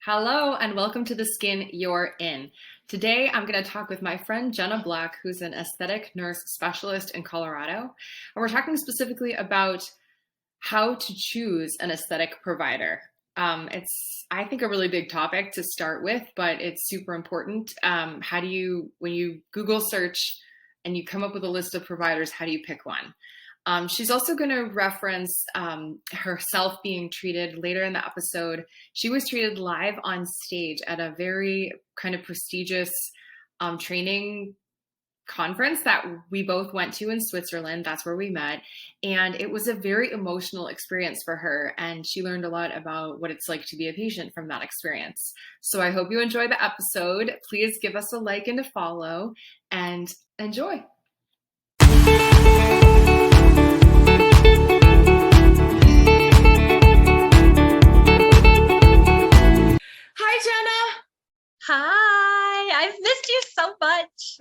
Hello and welcome to The Skin You're In. Today I'm going to talk with my friend Jenna Black, who's an aesthetic nurse specialist in Colorado. And we're talking specifically about how to choose an aesthetic provider. It's, I think, a really big topic to start with, but it's super important. How do you, when you Google search and you come up with a list of providers, how do you pick one? She's also going to reference herself being treated later in the episode. She was treated live on stage at a very kind of prestigious training conference that we both went to in Switzerland. That's where we met. And it was a very emotional experience for her. And she learned a lot about what it's like to be a patient from that experience. So I hope you enjoy the episode. Please give us a like and a follow and enjoy. Hi, Jenna. Hi, I've missed you so much.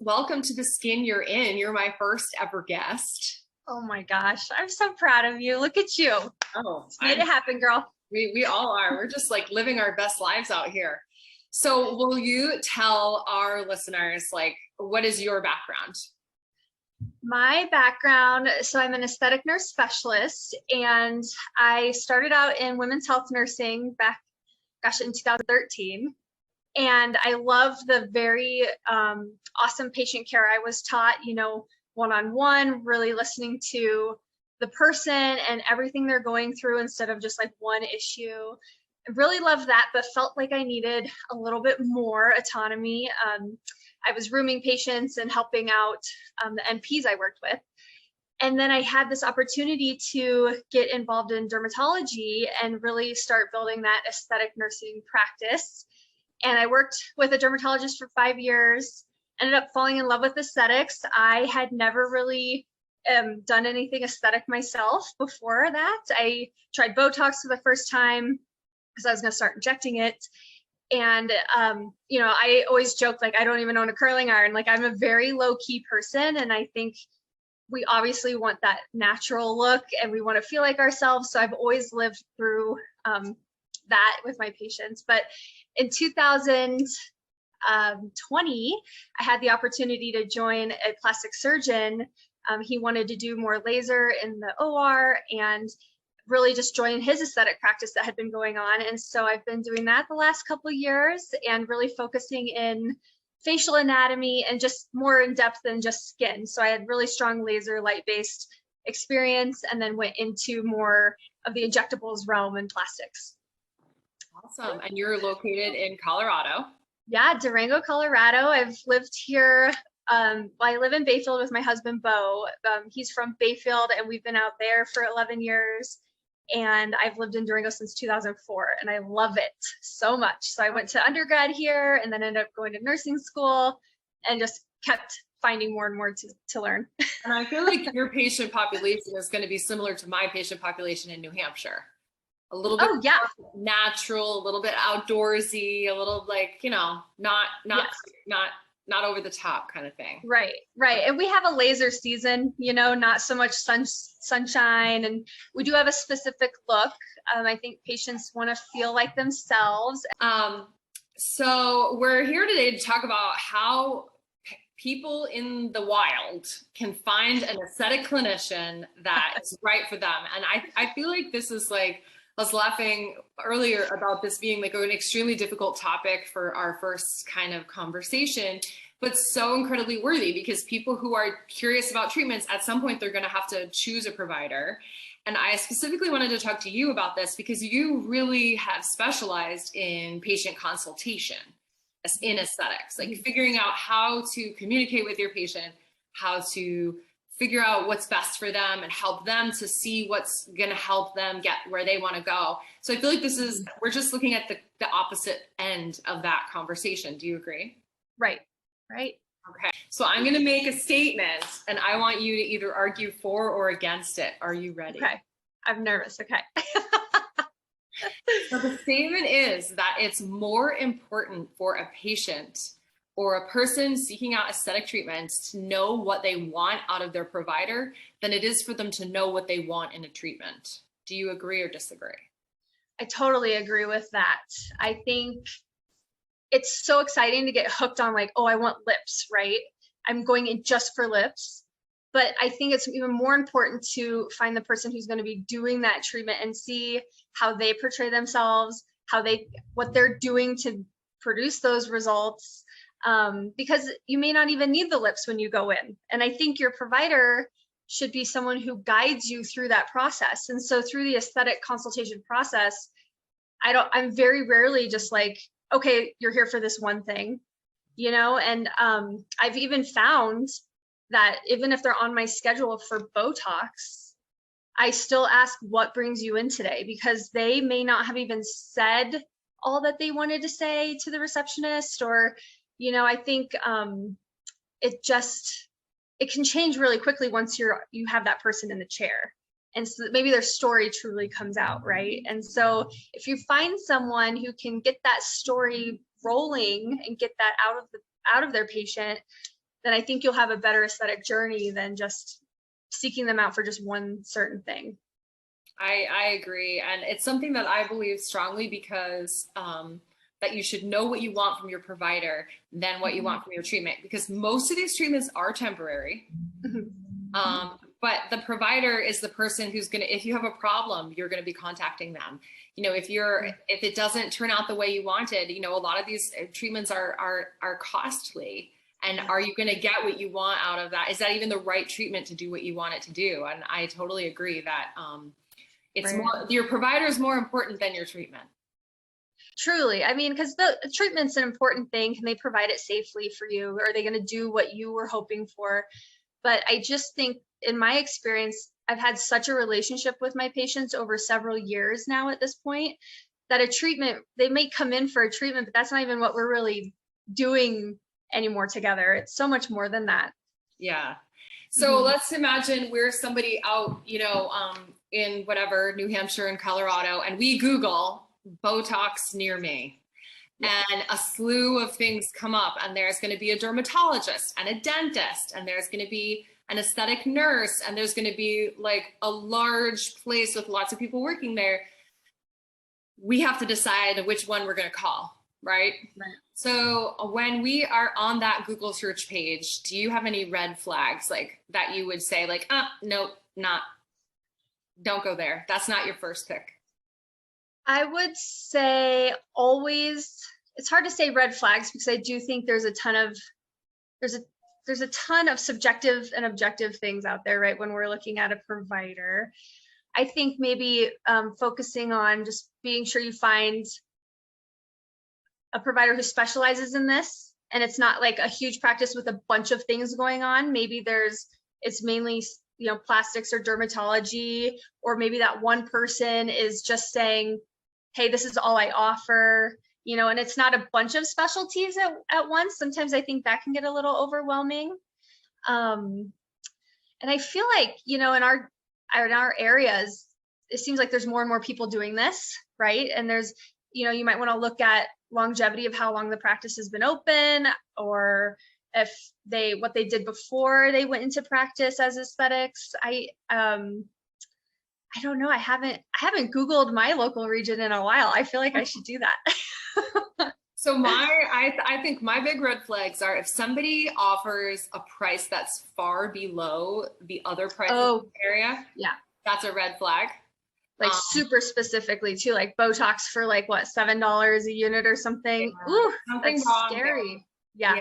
Welcome to The Skin You're In. You're my first ever guest. Oh my gosh, I'm so proud of you. Look at you. Oh, Made it happen, girl. We all are. We're just like living our best lives out here. So will you tell our listeners, like, what is your background? My background, so I'm an aesthetic nurse specialist, and I started out in women's health nursing back, in 2013. And I love the very awesome patient care I was taught, one-on-one, really listening to the person and everything they're going through instead of just like one issue. I really loved that, but felt like I needed a little bit more autonomy. I was rooming patients and helping out the NPs I worked with. And then I had this opportunity to get involved in dermatology and really start building that aesthetic nursing practice. And I worked with a dermatologist for 5 years, ended up falling in love with aesthetics. I had never really done anything aesthetic myself before that. I tried Botox for the first time because I was going to start injecting it. And, I always joke, like, I don't even own a curling iron. Like, I'm a very low key person. And I think we obviously want that natural look and we want to feel like ourselves. So I've always lived through that with my patients. But in 2020, I had the opportunity to join a plastic surgeon. He wanted to do more laser in the OR and really just join his aesthetic practice that had been going on. And so I've been doing that the last couple of years and really focusing in facial anatomy and just more in depth than just skin. So I had really strong laser light-based experience and then went into more of the injectables realm and plastics. Awesome. And you're located in Colorado. Yeah, Durango, Colorado. I've lived here. I live in Bayfield with my husband, Bo. He's from Bayfield and we've been out there for 11 years. And I've lived in Durango since 2004 and I love it so much. So I went to undergrad here and then ended up going to nursing school and just kept finding more and more to learn. And I feel like your patient population is going to be similar to my patient population in New Hampshire. A little bit natural, a little bit outdoorsy, a little like, not over the top kind of thing. Right. And we have a laser season, not so much sunshine. And we do have a specific look. I think patients want to feel like themselves. So we're here today to talk about how people in the wild can find an aesthetic clinician that is right for them. And I feel like this is like, I was laughing earlier about this being like an extremely difficult topic for our first kind of conversation, but so incredibly worthy because people who are curious about treatments, at some point, they're going to have to choose a provider. And I specifically wanted to talk to you about this because you really have specialized in patient consultation in aesthetics, like figuring out how to communicate with your patient, how to figure out what's best for them and help them to see what's going to help them get where they want to go. So I feel like we're just looking at the opposite end of that conversation. Do you agree? Right. Okay. So I'm going to make a statement and I want you to either argue for or against it. Are you ready? Okay. I'm nervous. Okay. So the statement is that it's more important for a patient or a person seeking out aesthetic treatments to know what they want out of their provider than it is for them to know what they want in a treatment. Do you agree or disagree? I totally agree with that. I think it's so exciting to get hooked on like, oh, I want lips, right? I'm going in just for lips. But I think it's even more important to find the person who's going to be doing that treatment and see how they portray themselves, what they're doing to produce those results. Because you may not even need the lips when you go in. And I think your provider should be someone who guides you through that process. And so through the aesthetic consultation process, I'm very rarely just like, okay, you're here for this one thing, and I've even found that even if they're on my schedule for Botox, I still ask what brings you in today, because they may not have even said all that they wanted to say to the receptionist, or, I think it can change really quickly once you have that person in the chair. And so maybe their story truly comes out, right? And so if you find someone who can get that story rolling and get that out of their patient, then I think you'll have a better aesthetic journey than just seeking them out for just one certain thing. I agree. And it's something that I believe strongly, because that you should know what you want from your provider than what you want from your treatment, because most of these treatments are temporary. But the provider is the person who's going to, if you have a problem, you're going to be contacting them. If it doesn't turn out the way you wanted, a lot of these treatments are costly. And are you going to get what you want out of that? Is that even the right treatment to do what you want it to do? And I totally agree that it's Right. more, your provider is more important than your treatment. Truly. I mean, because the treatment's an important thing. Can they provide it safely for you? Are they going to do what you were hoping for? But I just think, in my experience, I've had such a relationship with my patients over several years now at this point, that a treatment, they may come in for a treatment, but that's not even what we're really doing anymore together. It's so much more than that. Yeah. So let's imagine we're somebody out, in whatever, New Hampshire and Colorado, and we Google Botox near me. And a slew of things come up, and there's going to be a dermatologist and a dentist, and there's going to be an aesthetic nurse, and there's going to be like a large place with lots of people working there. We have to decide which one we're going to call, right? Right. So when we are on that Google search page, do you have any red flags like that you would say like, nope, don't go there. That's not your first pick. I would say always, it's hard to say red flags, because I do think there's a ton of subjective and objective things out there, right? When we're looking at a provider, I think maybe focusing on just being sure you find a provider who specializes in this, and it's not like a huge practice with a bunch of things going on. Maybe it's mainly plastics or dermatology, or maybe that one person is just saying, hey, this is all I offer, and it's not a bunch of specialties at once. Sometimes I think that can get a little overwhelming. And I feel like, in our areas, it seems like there's more and more people doing this, right? And there's, you might want to look at longevity of how long the practice has been open, or if what they did before they went into practice as aesthetics. I don't know. I haven't Googled my local region in a while. I feel like I should do that. So I think my big red flags are if somebody offers a price that's far below the other prices in the area. Yeah. That's a red flag. Like super specifically too, like Botox for like what, $7 a unit or something. Yeah. Ooh, something that's wrong scary. Yeah.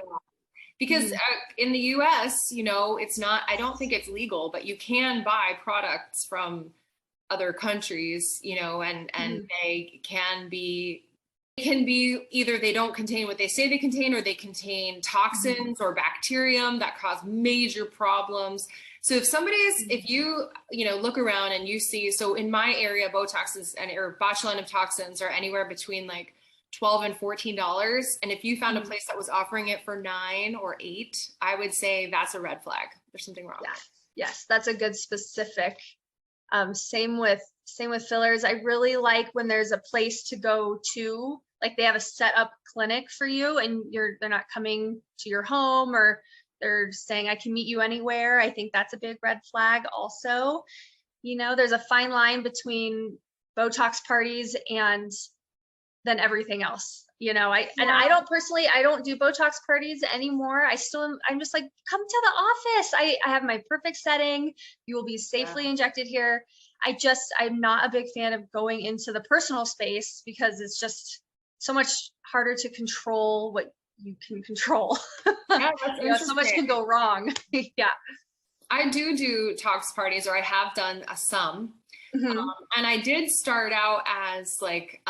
Because in the US, it's not, I don't think it's legal, but you can buy products from other countries, and they can be either they don't contain what they say they contain, or they contain toxins or bacterium that cause major problems. So if you look around and you see, so in my area, Botox or botulinum toxins are anywhere between like $12 and $14. And if you found a place that was offering it for $9 or $8, I would say that's a red flag. There's something wrong. Yes, that's a good specific. Same with fillers. I really like when there's a place to go to, like they have a set up clinic for you, and they're not coming to your home, or they're saying I can meet you anywhere. I think that's a big red flag also. There's a fine line between Botox parties and then everything else. And I don't do Botox parties anymore. I'm just like, come to the office. I have my perfect setting. You will be safely injected here. I'm not a big fan of going into the personal space because it's just so much harder to control what you can control. Yeah, that's so much can go wrong. Yeah. I do tox parties, or I have done some. Mm-hmm. And I did start out as like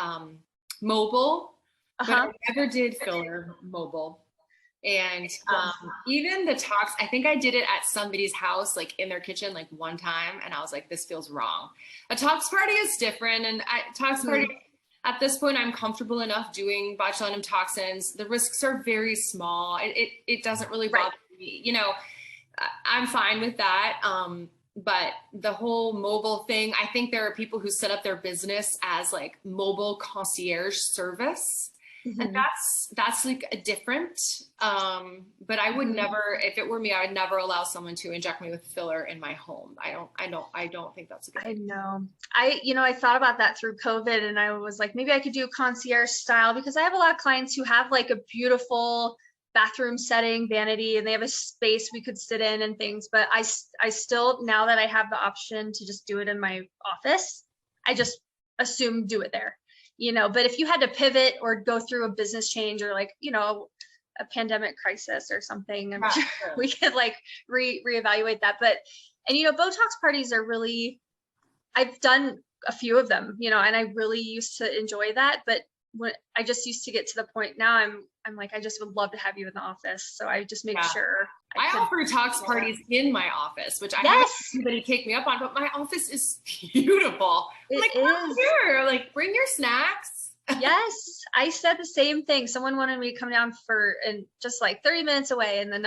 mobile, but I never did filler mobile. And even the tox, I think I did it at somebody's house, like in their kitchen, like one time, and I was like, this feels wrong. A tox party is different, and party, at this point, I'm comfortable enough doing botulinum toxins. The risks are very small. It doesn't really bother me. I'm fine with that. But the whole mobile thing, I think there are people who set up their business as like mobile concierge service. And that's like a different, but I would never, if it were me, I would never allow someone to inject me with filler in my home. I don't think that's a good idea. I know. I thought about that through COVID, and I was like, maybe I could do concierge style, because I have a lot of clients who have like a beautiful bathroom setting, vanity, and they have a space we could sit in and things. But I still, now that I have the option to just do it in my office, I just assume do it there. But if you had to pivot or go through a business change, or like, a pandemic crisis or something, I'm sure we could like reevaluate that. But, and, Botox parties are really, I've done a few of them, and I really used to enjoy that. But when I just used to get to the point now, I'm like, I just would love to have you in the office. So I just make sure. I offer tox parties in my office, which I haven't anybody take me up on, but my office is beautiful. Here, like, bring your snacks. Yes, I said the same thing. Someone wanted me to come down and just like 30 minutes away, and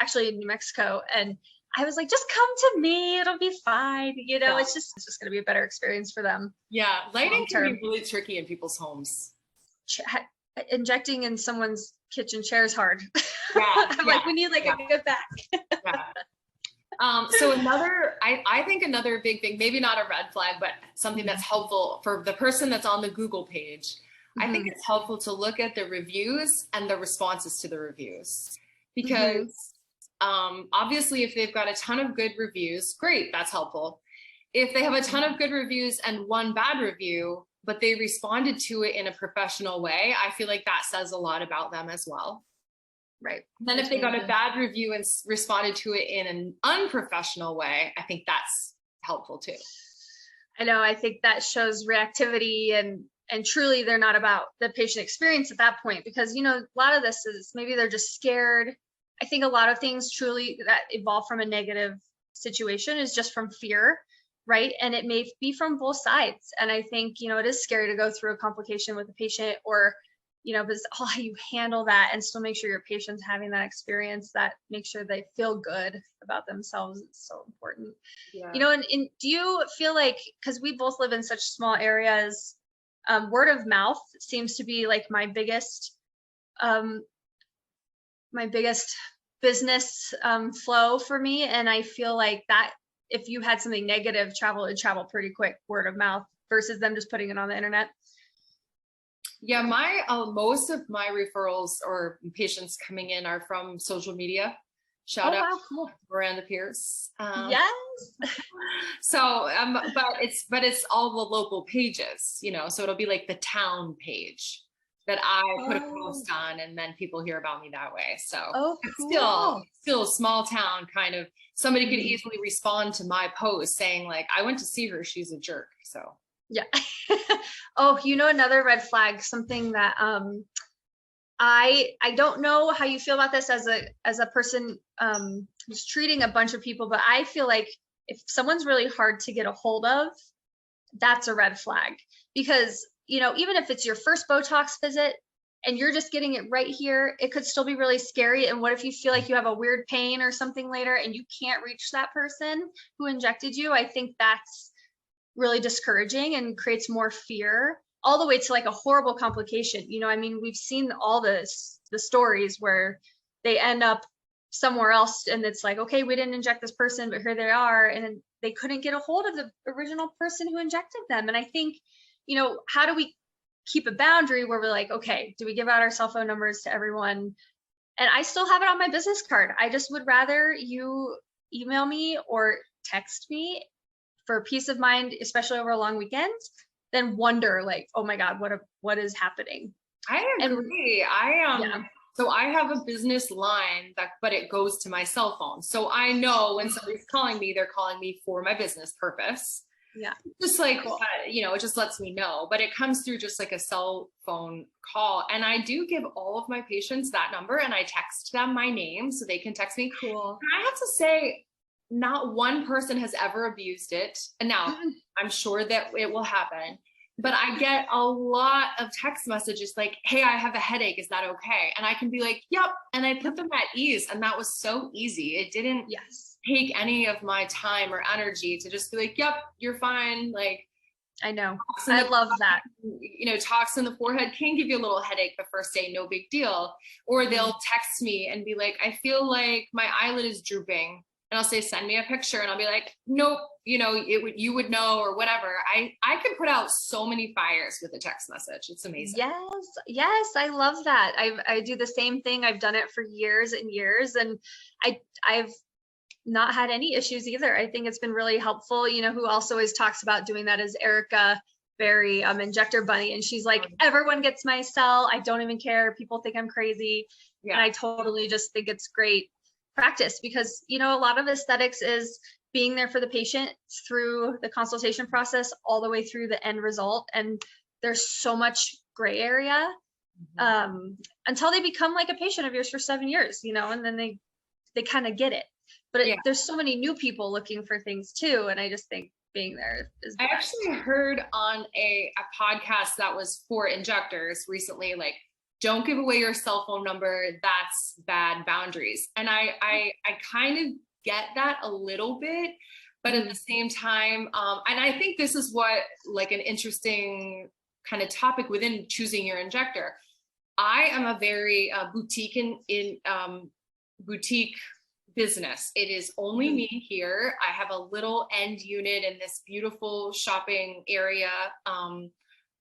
actually in New Mexico. And I was like, just come to me, it'll be fine. It's just going to be a better experience for them. Yeah. Lighting can be really tricky in people's homes. Injecting in someone's kitchen chair is hard. I'm like, we need like a good back. So I think another big thing, maybe not a red flag, but something that's helpful for the person that's on the Google page. I think it's helpful to look at the reviews and the responses to the reviews, because obviously if they've got a ton of good reviews, great, that's helpful. If they have a ton of good reviews and one bad review, but they responded to it in a professional way, I feel like that says a lot about them as well. Right. Then if they got a bad review and responded to it in an unprofessional way, I think that's helpful too. I know. I think that shows reactivity, and truly they're not about the patient experience at that point, because, a lot of this is maybe they're just scared. I think a lot of things truly that evolve from a negative situation is just from fear. Right. And it may be from both sides. And I think, it is scary to go through a complication with a patient, or, but it's all how you handle that and still make sure your patient's having that experience that makes sure they feel good about themselves. It's so important. Yeah. And do you feel like, because we both live in such small areas, word of mouth seems to be like my biggest business flow for me. And I feel like that if you had something negative it'd travel pretty quick, word of mouth, versus them just putting it on the internet. Yeah, most of my referrals or patients coming in are from social media. Shout out to Miranda Pierce. Yes. So, but it's all the local pages, so it'll be like the town page that I put a post on, and then people hear about me that way. So it's still a small town kind of. Somebody could easily respond to my post saying like, I went to see her, she's a jerk. So yeah. Another red flag, something that I don't know how you feel about this as a person who's treating a bunch of people, but I feel like if someone's really hard to get a hold of, that's a red flag. Because even if it's your first Botox visit and you're just getting it right here, it could still be really scary. And what if you feel like you have a weird pain or something later and you can't reach that person who injected you? I think that's really discouraging and creates more fear, all the way to like a horrible complication. We've seen all the stories where they end up somewhere else, and it's like, okay, we didn't inject this person, but here they are, and they couldn't get a hold of the original person who injected them. And I think, how do we keep a boundary where we're like, okay, do we give out our cell phone numbers to everyone? And I still have it on my business card. I just would rather you email me or text me for peace of mind, especially over a long weekend, than wonder like, oh my God, what is happening? I agree. So I have a business line but it goes to my cell phone. So I know when somebody's calling me, they're calling me for my business purpose. Yeah. Just like, cool. It just lets me know, but it comes through just like a cell phone call. And I do give all of my patients that number and I text them my name so they can text me. Cool. And I have to say, not one person has ever abused it. And now I'm sure that it will happen, but I get a lot of text messages like, hey, I have a headache. Is that okay? And I can be like, yep. And I put them at ease. And that was so easy. It didn't take any of my time or energy to just be like, yep, you're fine. Like, I know. I love that. Tox in the forehead can give you a little headache the first day, no big deal. Or they'll text me and be like, I feel like my eyelid is drooping. And I'll say, send me a picture. And I'll be like, nope, you would know or whatever. I can put out so many fires with a text message. It's amazing. Yes. I love that. I do the same thing. I've done it for years and years. And I've not had any issues either. I think it's been really helpful. Who also always talks about doing that is Erica Berry, Injector Bunny. And she's like, everyone gets my cell. I don't even care. People think I'm crazy. Yeah. And I totally just think it's great practice because, a lot of aesthetics is being there for the patient through the consultation process all the way through the end result. And there's so much gray area until they become like a patient of yours for 7 years, and then they kind of get it. But there's so many new people looking for things too. And I just think being there is I actually heard on a podcast that was for injectors recently, like, don't give away your cell phone number. That's bad boundaries. And I kind of get that a little bit, but at the same time, and I think this is what like an interesting kind of topic within choosing your injector. I am a very boutique business. It is only me here. I have a little end unit in this beautiful shopping area.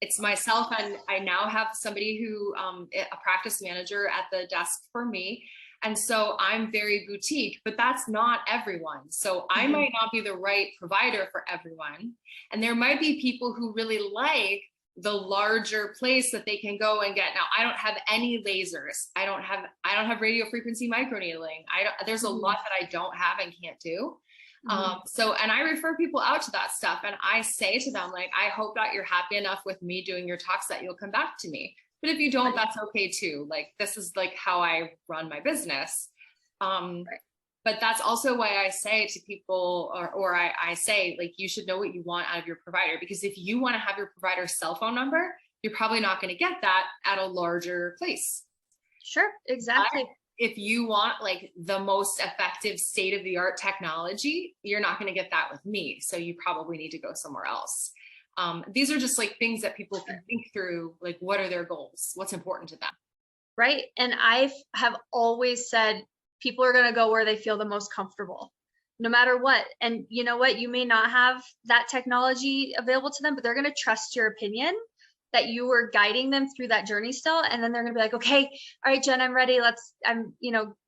It's myself, and I now have somebody who, a practice manager at the desk for me. And so I'm very boutique, but that's not everyone. So I might not be the right provider for everyone. And there might be people who really like the larger place that they can go and get. Now, I don't have any lasers. I don't have radio frequency microneedling. There's a lot that I don't have and can't do. And I refer people out to that stuff. And I say to them, like, I hope that you're happy enough with me doing your talks that you'll come back to me. But if you don't, that's okay too. Like, this is like how I run my business. But that's also why I say to people, or I say, like, you should know what you want out of your provider, because if you want to have your provider's cell phone number, you're probably not going to get that at a larger place. Sure, exactly. If you want like the most effective state-of-the-art technology, you're not going to get that with me. So you probably need to go somewhere else. These are just like things that people can think through, like, what are their goals? What's important to them? Right. And I have always said, people are going to go where they feel the most comfortable, no matter what. And you know what? You may not have that technology available to them, but they're going to trust your opinion that you were guiding them through that journey still. And then they're going to be like, okay, all right, Jen, I'm ready. I'm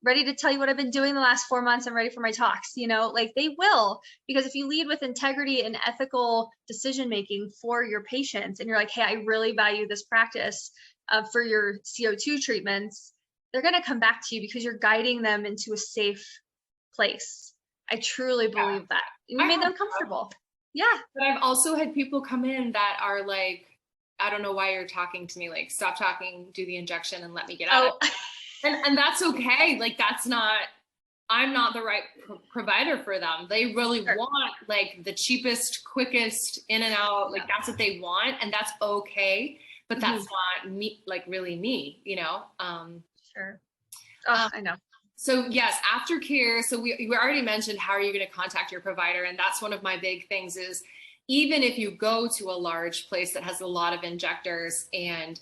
ready to tell you what I've been doing the last 4 months. I'm ready for my talks, like they will, because if you lead with integrity and ethical decision-making for your patients, and you're like, hey, I really value this practice for your CO2 treatments, they're going to come back to you because you're guiding them into a safe place. I truly believe that. You made them comfortable. Yeah. But I've also had people come in that are like, I don't know why you're talking to me. Like, stop talking, do the injection and let me get out. And that's okay. Like, I'm not the right provider for them. They really want like the cheapest, quickest in and out. Like, that's what they want. And that's okay. But that's not me, like really me, Sure. I know. So yes, aftercare. So we already mentioned, how are you going to contact your provider? And that's one of my big things is, even if you go to a large place that has a lot of injectors and,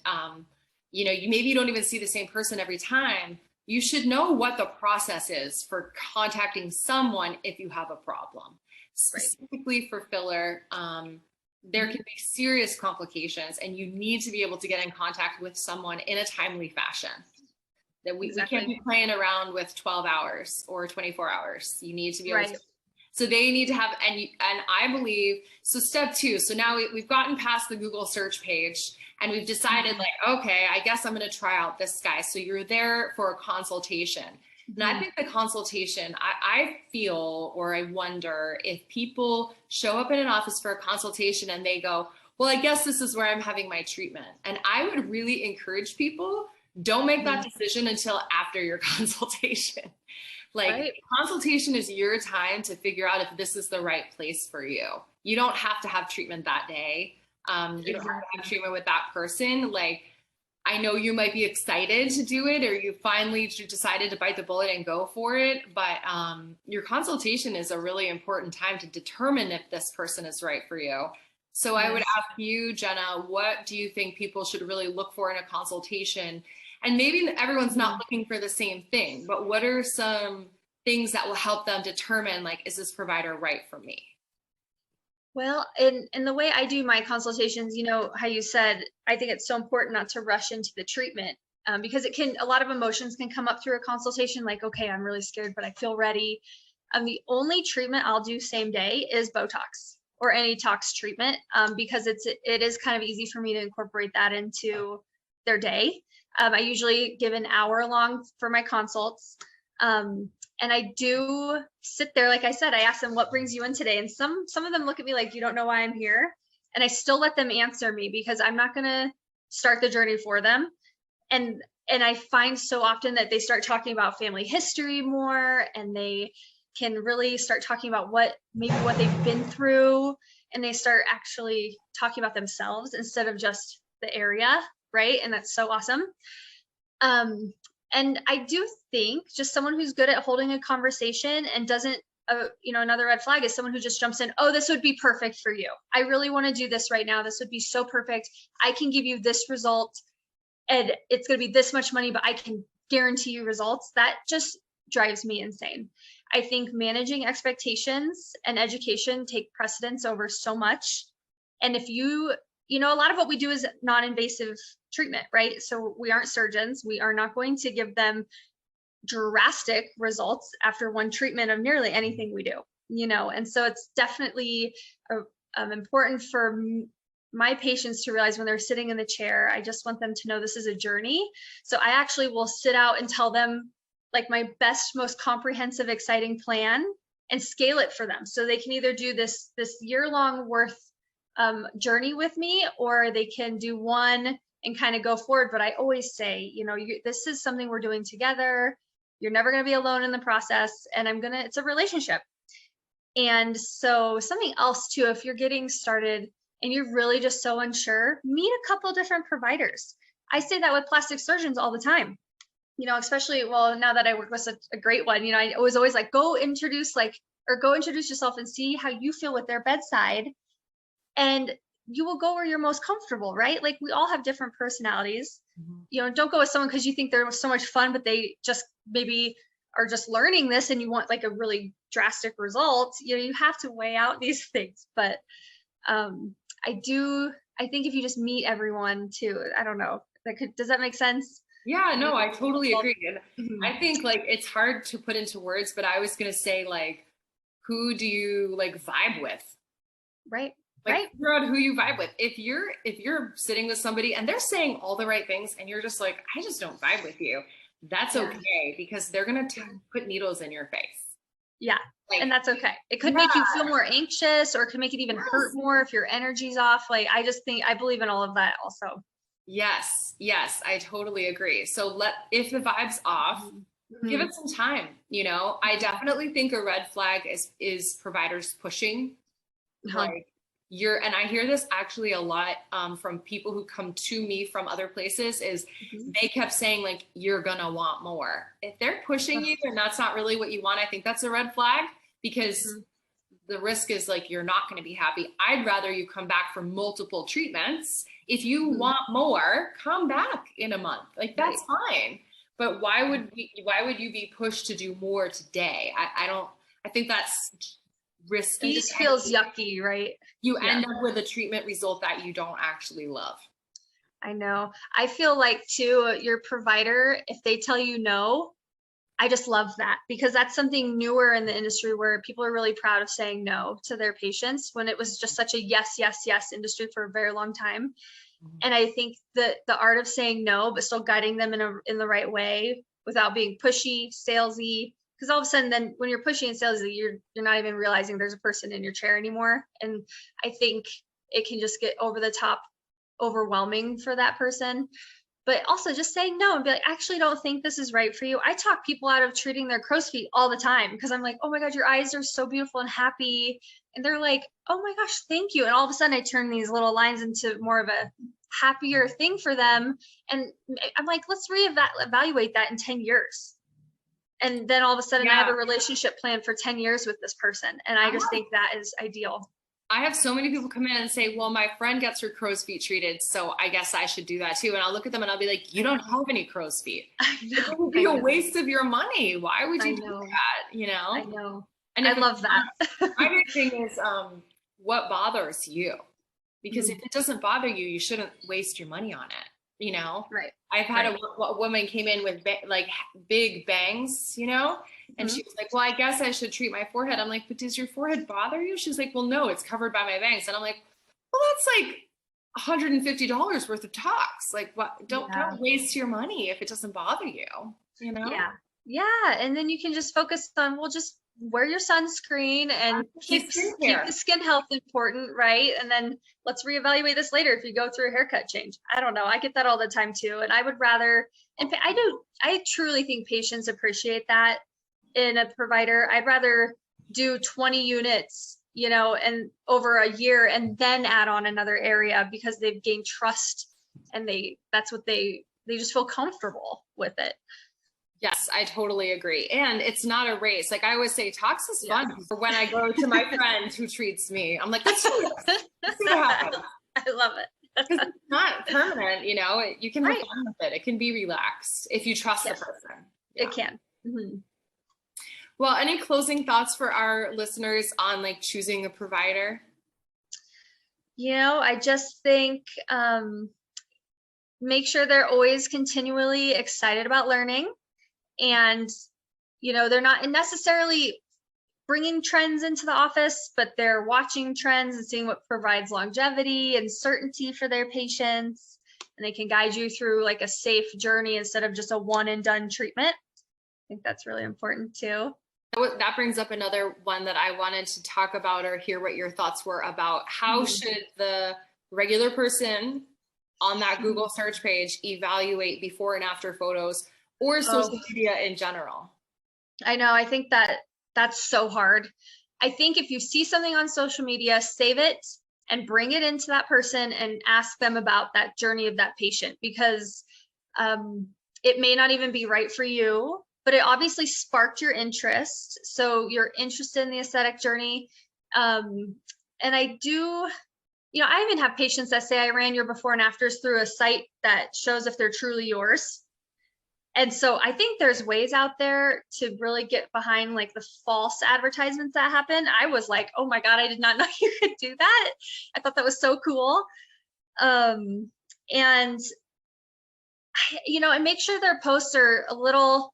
you don't even see the same person every time, you should know what the process is for contacting someone if you have a problem. Right. specifically for filler, there can be serious complications, and you need to be able to get in contact with someone in a timely fashion. That we can't be playing around with 12 hours or 24 hours. You need to be able to. So they need to have, and I believe, so step 2, so now we've gotten past the Google search page and we've decided like, okay, I guess I'm going to try out this guy. So you're there for a consultation. And I think the consultation, I feel, or I wonder if people show up in an office for a consultation and they go, well, I guess this is where I'm having my treatment. And I would really encourage people, don't make that decision until after your consultation. Like consultation is your time to figure out if this is the right place for you. You don't have to have treatment that day. You don't have to have treatment with that person. Like, I know you might be excited to do it, or you finally decided to bite the bullet and go for it, but your consultation is a really important time to determine if this person is right for you. So I would ask you, Jenna, what do you think people should really look for in a consultation? And maybe everyone's not looking for the same thing, but what are some things that will help them determine, like, is this provider right for me? Well, in the way I do my consultations, you know, how you said, I think it's so important not to rush into the treatment, because a lot of emotions can come up through a consultation, like, okay, I'm really scared, but I feel ready. The only treatment I'll do same day is Botox or any tox treatment, because it is kind of easy for me to incorporate that into their day. I usually give an hour long for my consults. And I do sit there, like I said, I ask them, what brings you in today? And some of them look at me like, you don't know why I'm here. And I still let them answer me, because I'm not going to start the journey for them. And I find so often that they start talking about family history more, and they can really start talking about what they've been through. And they start actually talking about themselves instead of just the area. Right. And that's so awesome. And I do think just someone who's good at holding a conversation and doesn't, another red flag is someone who just jumps in, oh, this would be perfect for you. I really want to do this right now. This would be so perfect. I can give you this result and it's going to be this much money, but I can guarantee you results. That just drives me insane. I think managing expectations and education take precedence over so much. And if a lot of what we do is non-invasive treatment, right? So we aren't surgeons. We are not going to give them drastic results after one treatment of nearly anything we do, and so it's definitely important for my patients to realize when they're sitting in the chair, I just want them to know this is a journey. So I actually will sit out and tell them like my best, most comprehensive, exciting plan and scale it for them. So they can either do this year-long worth journey with me, or they can do one and kind of go forward. But I always say, this is something we're doing together. You're never going to be alone in the process. And it's a relationship. And so something else too, if you're getting started and you're really just so unsure, meet a couple different providers. I say that with plastic surgeons all the time, especially, now that I work with a great one, I was always like, go introduce yourself and see how you feel with their bedside. And you will go where you're most comfortable, right? Like we all have different personalities. Don't go with someone because you think they're so much fun, but they just maybe are just learning this and you want like a really drastic result. You have to weigh out these things. But I think if you just meet everyone too, I don't know, does that make sense? Yeah, no, I totally agree. And I think like it's hard to put into words, but I was going to say like, who do you like vibe with? Right. Like figure out who you vibe with. If you're sitting with somebody and they're saying all the right things and you're just like, I just don't vibe with you, that's okay, because they're going to put needles in your face. Yeah. And that's okay. It could make you feel more anxious, or it could make it even hurt more if your energy's off. Like, I believe in all of that also. Yes, I totally agree. So if the vibe's off, give it some time. I definitely think a red flag is providers pushing. Like, and I hear this actually a lot from people who come to me from other places, is they kept saying like, you're gonna want more. If they're pushing you and that's not really what you want, I think that's a red flag, because the risk is like, you're not going to be happy. I'd rather you come back for multiple treatments. If you want more, come back in a month. Like that's fine. But why would you be pushed to do more today? I think that's risky. It just feels yucky, right? You end up with a treatment result that you don't actually love. I know. I feel like too, your provider, if they tell you no, I just love that, because that's something newer in the industry where people are really proud of saying no to their patients, when it was just such a yes, yes, yes industry for a very long time. And I think that the art of saying no, but still guiding them in the right way without being pushy, salesy, because all of a sudden then when you're pushy and salesy, you're not even realizing there's a person in your chair anymore. And I think it can just get over the top overwhelming for that person. But also just saying no and be like, I actually don't think this is right for you. I talk people out of treating their crow's feet all the time, because I'm like, oh my God, your eyes are so beautiful and happy. And they're like, oh my gosh, thank you. And all of a sudden I turn these little lines into more of a happier thing for them. And I'm like, let's reevaluate that in 10 years. And then all of a sudden I have a relationship plan for 10 years with this person. And I just think that is ideal. I have so many people come in and say, well, my friend gets her crow's feet treated, so I guess I should do that too. And I'll look at them and I'll be like, you don't have any crow's feet. It would be a waste of your money. Why would you do that? You know? I know. And I love that. My big thing is what bothers you. Because if it doesn't bother you, you shouldn't waste your money on it. You know? Right. I've had a woman came in with like big bangs, you know? And she was like, well, I guess I should treat my forehead. I'm like, but does your forehead bother you? She's like, well, no, it's covered by my bangs. And I'm like, well, that's like $150 worth of talks. Like, what? Don't waste your money if it doesn't bother you, you know? Yeah. And then you can just focus on, well, just wear your sunscreen and keep the skin health important, right? And then let's reevaluate this later if you go through a haircut change. I don't know. I get that all the time too. And I would rather, and I truly think patients appreciate that in a provider. I'd rather do 20 units, you know, and over a year and then add on another area, because they've gained trust and they just feel comfortable with it. Yes, I totally agree. And it's not a race. Like I always say, talks is fun. When I go to my friend who treats me, I'm like, let's do this. Let's see what happens. I love it. Because it's not permanent, you know, you can have fun with it. It can be relaxed if you trust the person. It can. Well, any closing thoughts for our listeners on like choosing a provider? You know, I just think make sure they're always continually excited about learning. And, you know, they're not necessarily bringing trends into the office, but they're watching trends and seeing what provides longevity and certainty for their patients. And they can guide you through like a safe journey instead of just a one and done treatment. I think that's really important too. That brings up another one that I wanted to talk about or hear what your thoughts were about. How should the regular person on that Google search page evaluate before and after photos or social media in general? I know. I think that's so hard. I think if you see something on social media, save it and bring it into that person and ask them about that journey of that patient, because it may not even be right for you, but it obviously sparked your interest. So you're interested in the aesthetic journey. And I do, you know, I even have patients that say I ran your before and afters through a site that shows if they're truly yours. And so I think there's ways out there to really get behind like the false advertisements that happen. I was like, oh my God, I did not know you could do that. I thought that was so cool. And, you know, and make sure their posts are a little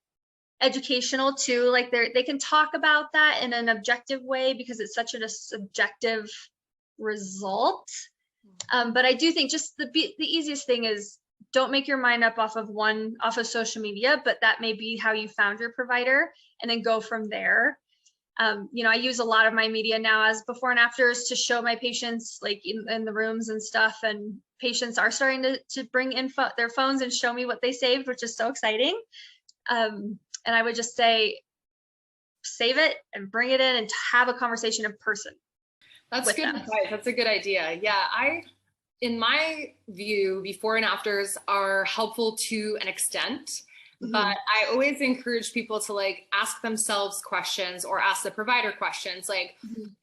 educational too. Like they can talk about that in an objective way, because it's such a subjective result. But I do think just the easiest thing is, don't make your mind up off of social media, but that may be how you found your provider, and then go from there. You know, I use a lot of my media now as before and afters to show my patients like in the rooms and stuff, and patients are starting to bring in their phones and show me what they saved, which is so exciting. And I would just say, save it and bring it in and have a conversation in person. That's good advice. That's a good idea. Yeah, in my view, before and afters are helpful to an extent, but I always encourage people to like ask themselves questions or ask the provider questions, like,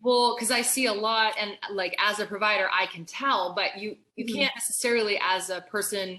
well, because I see a lot, and like as a provider, I can tell, but you can't necessarily as a person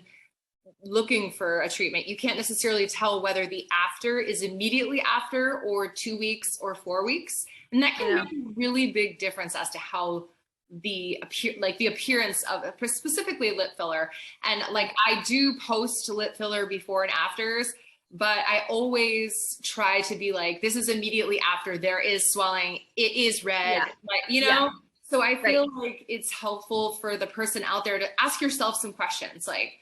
looking for a treatment, you can't necessarily tell whether the after is immediately after or 2 weeks or 4 weeks. And that can make a really big difference as to how the appearance of specifically lip filler. And like, I do post lip filler before and afters, but I always try to be like, this is immediately after, there is swelling, it is red, like, you know? So I feel like it's helpful for the person out there to ask yourself some questions, like,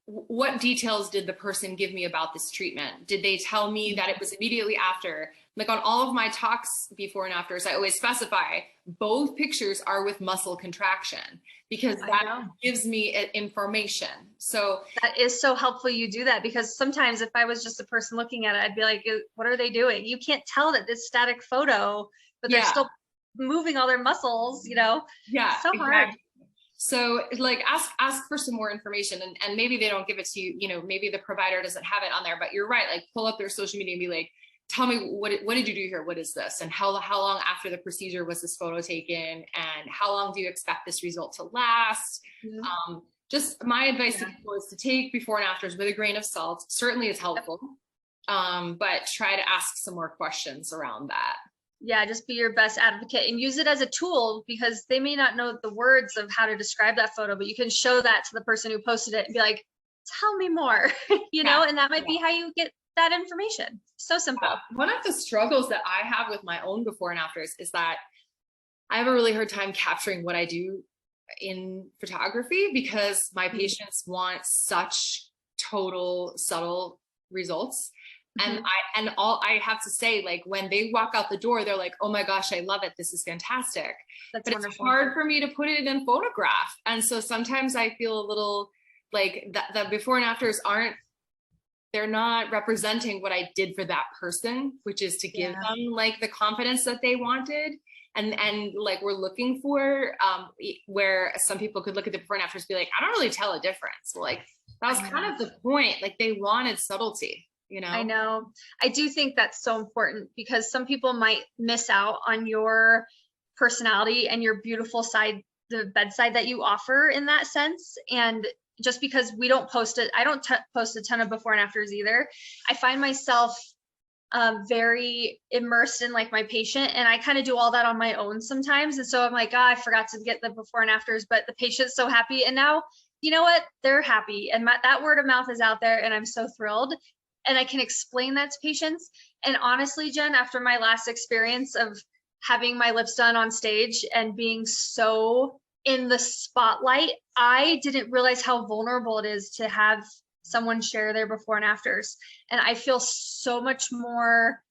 what details did the person give me about this treatment? Did they tell me that it was immediately after? Like, on all of my talks before and afters, I always specify both pictures are with muscle contraction, because that gives me information. So that is so helpful you do that, because sometimes if I was just a person looking at it, I'd be like, what are they doing? You can't tell that this static photo, but they're still moving all their muscles, you know? Yeah, it's so hard. So like, ask for some more information, and maybe they don't give it to you, you know, maybe the provider doesn't have it on there, but you're right. Like, pull up their social media and be like, tell me, what did you do here? What is this? And how long after the procedure was this photo taken? And how long do you expect this result to last? Just my advice to people is to take before and afters with a grain of salt. Certainly it's helpful, but try to ask some more questions around that. Yeah, just be your best advocate and use it as a tool, because they may not know the words of how to describe that photo, but you can show that to the person who posted it and be like, tell me more, you know, and that might be how you get that information. So simple. One of the struggles that I have with my own before and afters is that I have a really hard time capturing what I do in photography, because my patients want such total subtle results. And all I have to say, like, when they walk out the door, they're like, oh my gosh, I love it, this is fantastic. But wonderful. It's hard for me to put it in photograph. And so sometimes I feel a little like the before and afters they're not representing what I did for that person, which is to give them like the confidence that they wanted. And like, we're looking for where some people could look at the before and afters and be like, I don't really tell a difference. Well, like, that was kind of the point. Like, they wanted subtlety. You know? I know. I do think that's so important, because some people might miss out on your personality and your beautiful side, the bedside that you offer in that sense. And just because we don't post it, I don't post a ton of before and afters either. I find myself very immersed in like my patient, and I kind of do all that on my own sometimes. And so I'm like, I forgot to get the before and afters, but the patient's so happy. And now, you know what? They're happy. And that word of mouth is out there, and I'm so thrilled. And I can explain that to patients. And honestly, Jen, after my last experience of having my lips done on stage and being so in the spotlight, I didn't realize how vulnerable it is to have someone share their before and afters. And I feel so much more,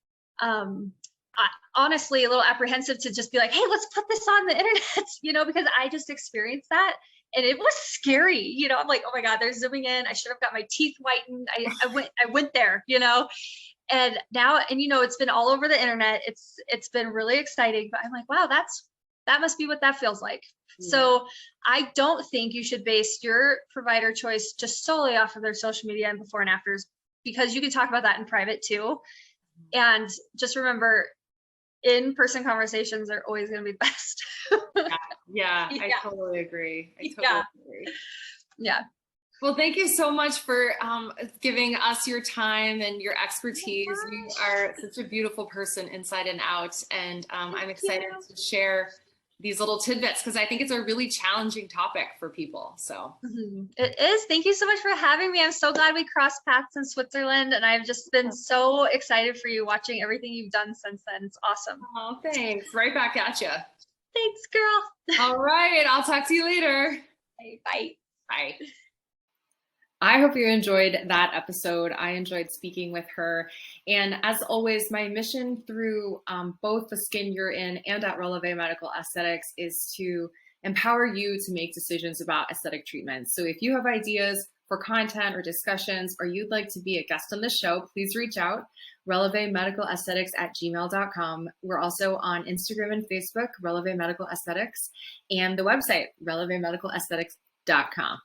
honestly, a little apprehensive to just be like, hey, let's put this on the internet, you know, because I just experienced that. And it was scary, you know. I'm like, oh my God, they're zooming in. I should have got my teeth whitened. I went there, you know. And now, and you know, it's been all over the internet. It's been really exciting. But I'm like, wow, that must be what that feels like. Yeah. So I don't think you should base your provider choice just solely off of their social media and before and afters, because you can talk about that in private too. And just remember, in-person conversations are always going to be best. Yeah, I totally agree. I totally agree. Yeah. Well, thank you so much for giving us your time and your expertise. You are such a beautiful person inside and out. And I'm excited to share these little tidbits, because I think it's a really challenging topic for people. So it is. Thank you so much for having me. I'm so glad we crossed paths in Switzerland, and I've just been so excited for you, watching everything you've done since then. It's awesome. Oh, thanks. Right back at you. Thanks, girl. All right. I'll talk to you later. Bye. Bye. I hope you enjoyed that episode. I enjoyed speaking with her. And as always, my mission through both the Skin You're In and at Releve Medical Aesthetics is to empower you to make decisions about aesthetic treatments. So if you have ideas for content or discussions, or you'd like to be a guest on the show, please reach out, relevemedicalaesthetics@gmail.com. We're also on Instagram and Facebook, Releve Medical Aesthetics, and the website, relevemedicalaesthetics.com.